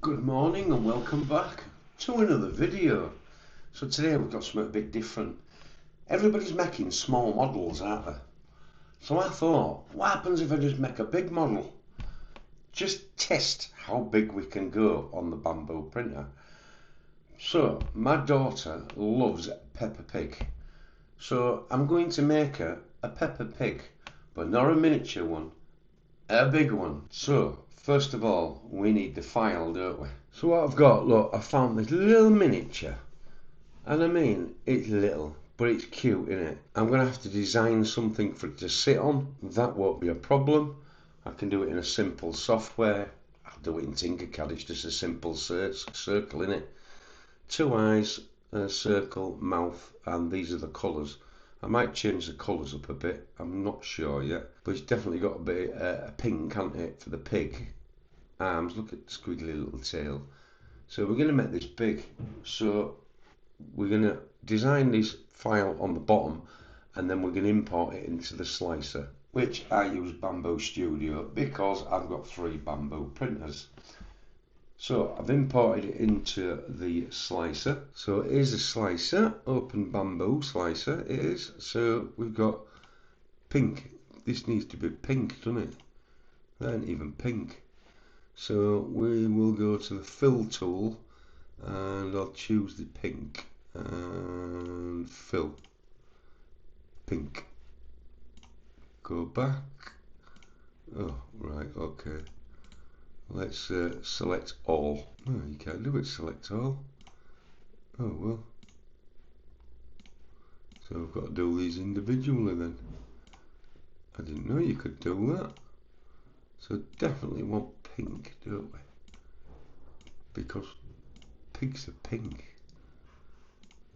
Good morning and welcome back to another video. So today we've got something a bit different. Everybody's making small models, aren't they? So I thought, what happens if I just make a big model? Just test how big we can go on the bamboo printer. So my daughter loves Peppa Pig. So I'm going to make her a Peppa Pig, but not a miniature one, a big one. So first of all, we need the file, don't we? So what I've got, look, I found this little miniature. And I mean, it's little, but it's cute, isn't it? I'm going to have to design something for it to sit on. That won't be a problem. I can do it in a simple software. I'll do it in Tinkercad. It's just a simple circle, innit? Two eyes, a circle, mouth, and these are the colours. I might change the colours up a bit. I'm not sure yet. But it's definitely got to be a pink, hasn't it, for the pig. Arms, look at the squiggly little tail. So we're going to make this big. So we're going to design this file on the bottom and then we're going to import it into the slicer, which I use Bamboo Studio because I've got 3 bamboo printers. So I've imported it into the slicer. So here's a slicer, open bamboo slicer it is. So we've got pink. This needs to be pink, doesn't it? That ain't even pink. So we will go to the fill tool and I'll choose the pink and fill. Pink. Go back. Oh, right, okay. Let's select all. Oh, you can't do it, select all. Oh, well. So I've got to do these individually then. I didn't know you could do that. So definitely want pink, don't we? Because pigs are pink.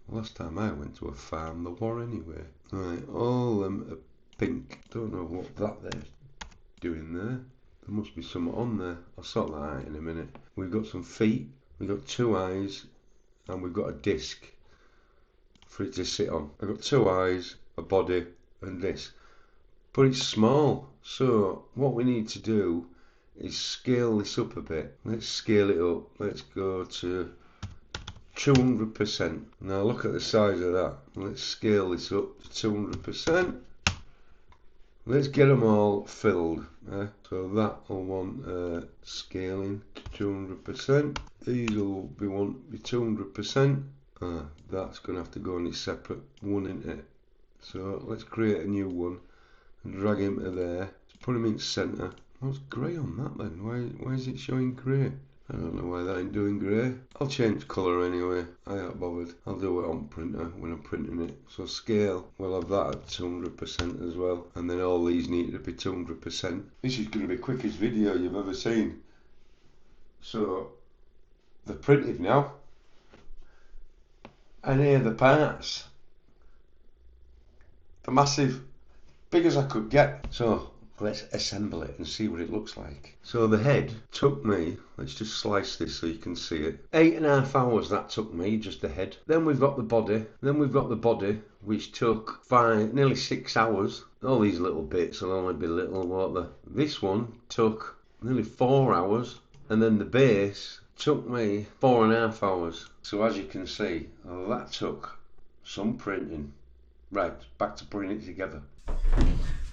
Last time I went to a farm, there were anyway. Right, all of them are pink. Don't know what that they're doing there. There must be something on there. I'll sort that out in a minute. We've got some feet, we've got 2 eyes, and we've got a disc for it to sit on. I've got 2 eyes, a body, and this. But it's small, so what we need to do is scale this up a bit. Let's scale it up. Let's go to 200%. Now look at the size of that. Let's scale this up to 200%. Let's get them all filled. So that will want scaling to 200%. These will be 200%. That's going to have to go on its separate one, isn't it? So let's create a new one and drag him to there. Let's put him in centre. What's grey on that then? Why is it showing grey? I don't know why that ain't doing grey. I'll change colour anyway. I ain't bothered. I'll do it on printer when I'm printing it. So scale, we'll have that at 200% as well. And then all these need to be 200%. This is going to be the quickest video you've ever seen. So they're printed now. And here are the parts. They're massive. Big as I could get. So let's assemble it and see what it looks like. So the head took me, let's just slice this so you can see it, 8.5 hours that took me, just the head. Then we've got the body, which took nearly 6 hours. All these little bits will only be little, won't they? This one took nearly 4 hours, and then the base took me 4.5 hours. So as you can see, that took some printing. Right, back to putting it together.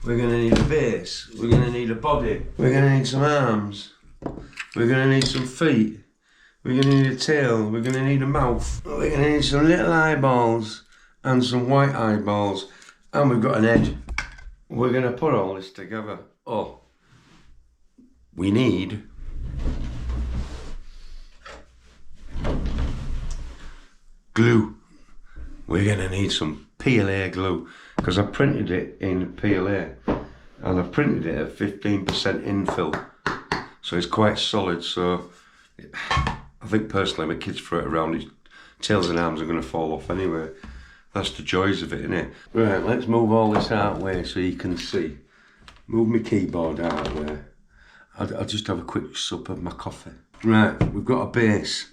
We're going to need a base, we're going to need a body, we're going to need some arms, we're going to need some feet, we're going to need a tail, we're going to need a mouth, we're going to need some little eyeballs and some white eyeballs, and we've got an head. We're going to put all this together. Oh, we need glue. We're going to need some PLA glue because I printed it in PLA and I printed it at 15% infill, so it's quite solid. So I think personally my kids throw it around, his tails and arms are going to fall off anyway. That's the joys of it, isn't it? Right, let's move all this out of the way so you can see. Move my keyboard out of the way. I'll just have a quick sup of my coffee. Right, we've got a base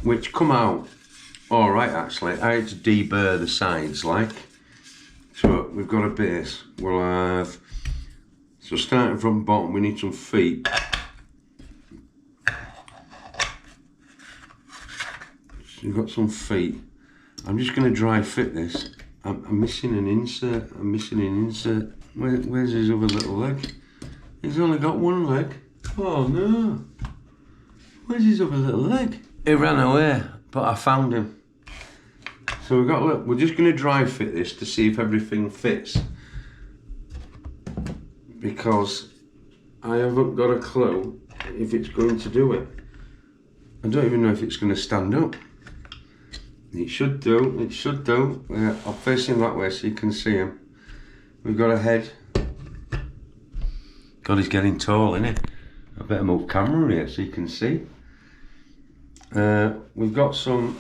which come out alright actually. I had to deburr the sides like. So we've got a base. We'll have, so starting from bottom we need some feet. So you've got some feet. I'm just going to dry fit this. I'm missing an insert. Where's his other little leg? He's only got one leg. Oh no. Where's his other little leg? He ran away, but I found him. So we're just going to dry fit this to see if everything fits. Because I haven't got a clue if it's going to do it. I don't even know if it's going to stand up. It should do, I'm facing that way so you can see him. We've got a head. God, he's getting tall, isn't he? I better move camera here so you can see. We've got some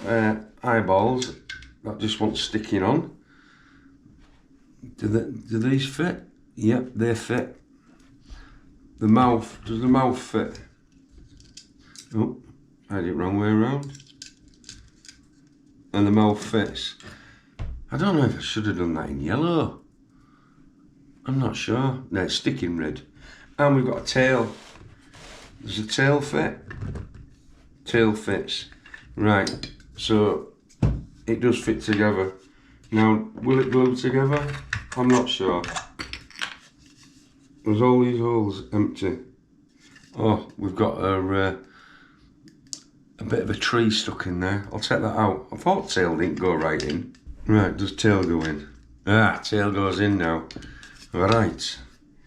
eyeballs that just want sticking on. Do these fit? Yep, they fit. The mouth, does the mouth fit? Oh, I had it wrong way around. And the mouth fits. I don't know if I should have done that in yellow. I'm not sure. No, it's sticking red. And we've got a tail. Does the tail fit? Tail fits. Right, so it does fit together. Now, will it glue together? I'm not sure. There's all these holes empty. Oh, we've got a bit of a tree stuck in there. I'll take that out. I thought tail didn't go right in. Right, does tail go in? Ah, tail goes in now. Right.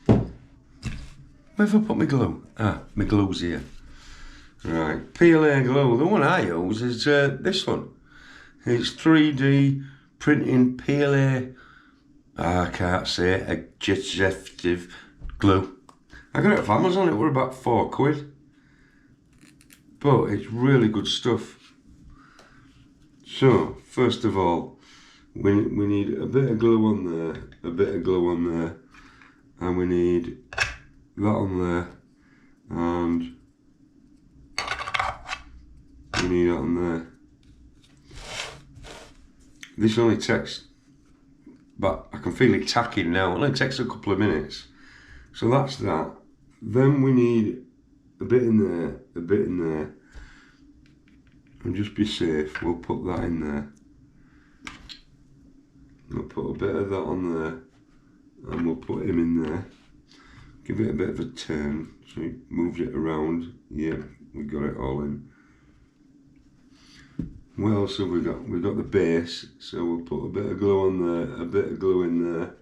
Where have I put my glue? Ah, my glue's here. Right, PLA glue. The one I use is this one. It's 3D printing PLA. I can't say it. Adhesive glue. I got it off Amazon. It were about £4. But it's really good stuff. So, first of all, we need a bit of glue on there, a bit of glue on there, and we need that on there, and we need that on there. This only takes, but I can feel it tacking now, it only takes a couple of minutes. So that's that. Then we need a bit in there, a bit in there, and just be safe, we'll put that in there. We'll put a bit of that on there, and we'll put him in there. Give it a bit of a turn, so we moved it around. Yeah, we got it all in. What else have we got? We've got the base, so we'll put a bit of glue on there, a bit of glue in there.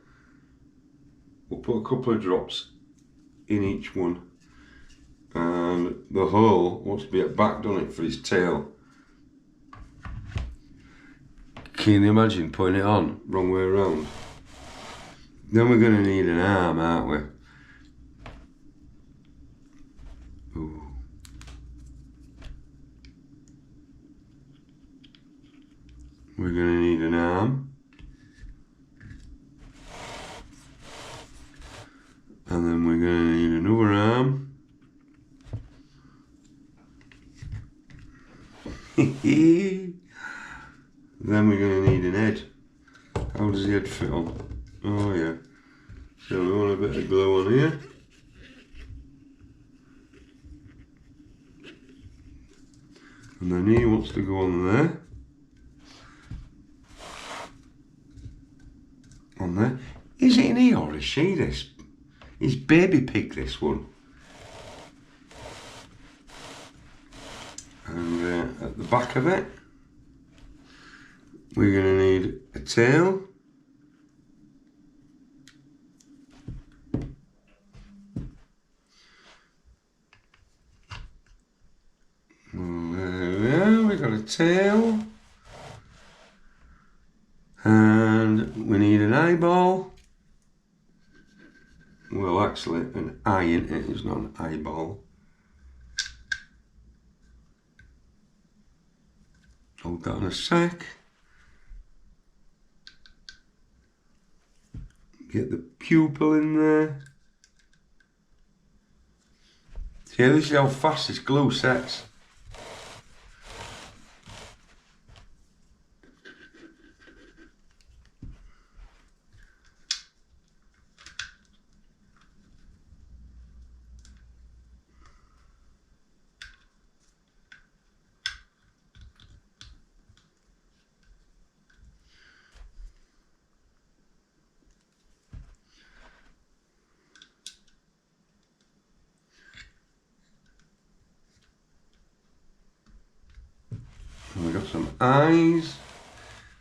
We'll put a couple of drops in each one. And the hole wants to be at back, doesn't it, for his tail. Can you imagine putting it on wrong way around? Then we're going to need an arm, aren't we? Ooh. We're going to need an arm. And then we're going to need another arm. Then we're going to need an head. How does the head fit on? Oh yeah. So we want a bit of glue on here. And then he wants to go on there. On there. Is it an he or a she, this? Is baby pig this one? And at the back of it, we're going to need a tail. There we are, we got a tail. And we need an eyeball. Well, actually, an eye in it is not an eyeball. Hold that in a sec. Get the pupil in there. See, this is how fast this glue sets. And we got some eyes.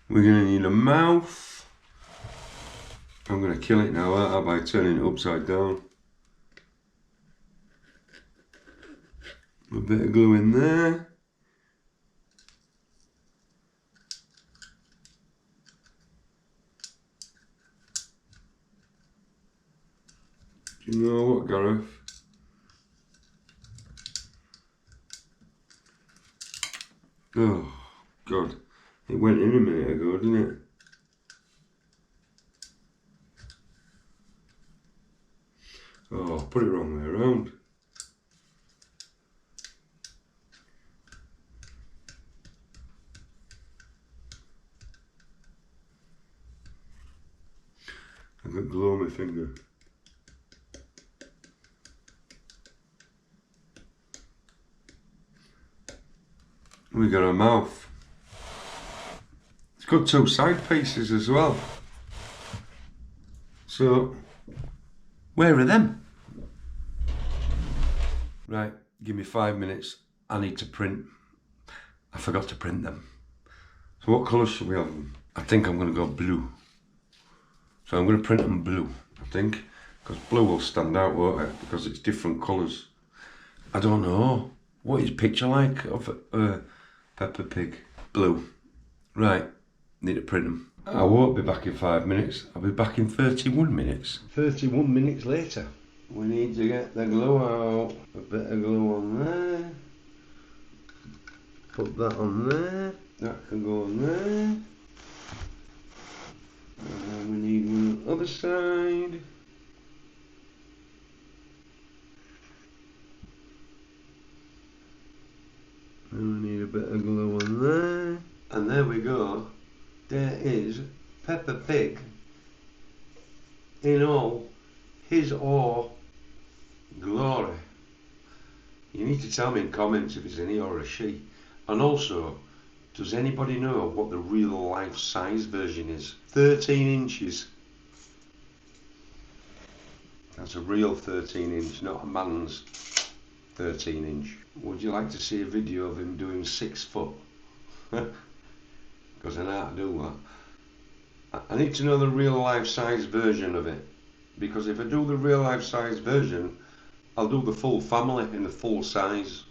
We're going to need a mouth. I'm going to kill it now, aren't I, by turning it upside down. A bit of glue in there. Do you know what, Gareth? Oh, God. It went in a minute ago, didn't it? Oh, put it wrong way around. I got glue on my finger. We got a mouth. It's got two side pieces as well. So, where are them? Right, give me 5 minutes. I need to print. I forgot to print them. So what colours should we have them? I think I'm going to go blue. So I'm going to print them blue, I think. Because blue will stand out, won't it? Because it's different colours. I don't know. What is picture like of Peppa Pig? Blue. Right, need to print them. I won't be back in 5 minutes. I'll be back in 31 minutes. 31 minutes later. We need to get the glue out. A bit of glue on there. Put that on there. That can go on there. And we need one on the other side. And we need a bit of glue on there. And there we go. There is Peppa Pig in all his or glory. You need to tell me in comments if it's an he or a she. And also, does anybody know what the real life size version is? 13 inches. That's a real 13 inch, not a man's 13 inch. Would you like to see a video of him doing 6 foot? Because I know how to do that. I need to know the real life size version of it. Because if I do the real life size version, I'll do the full family in the full size.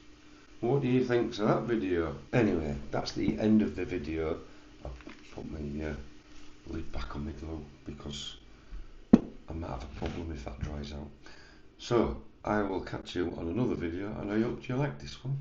What do you think of that video? Anyway, that's the end of the video. I'll put my lid back on my glue because I might have a problem if that dries out. So, I will catch you on another video and I hope you like this one.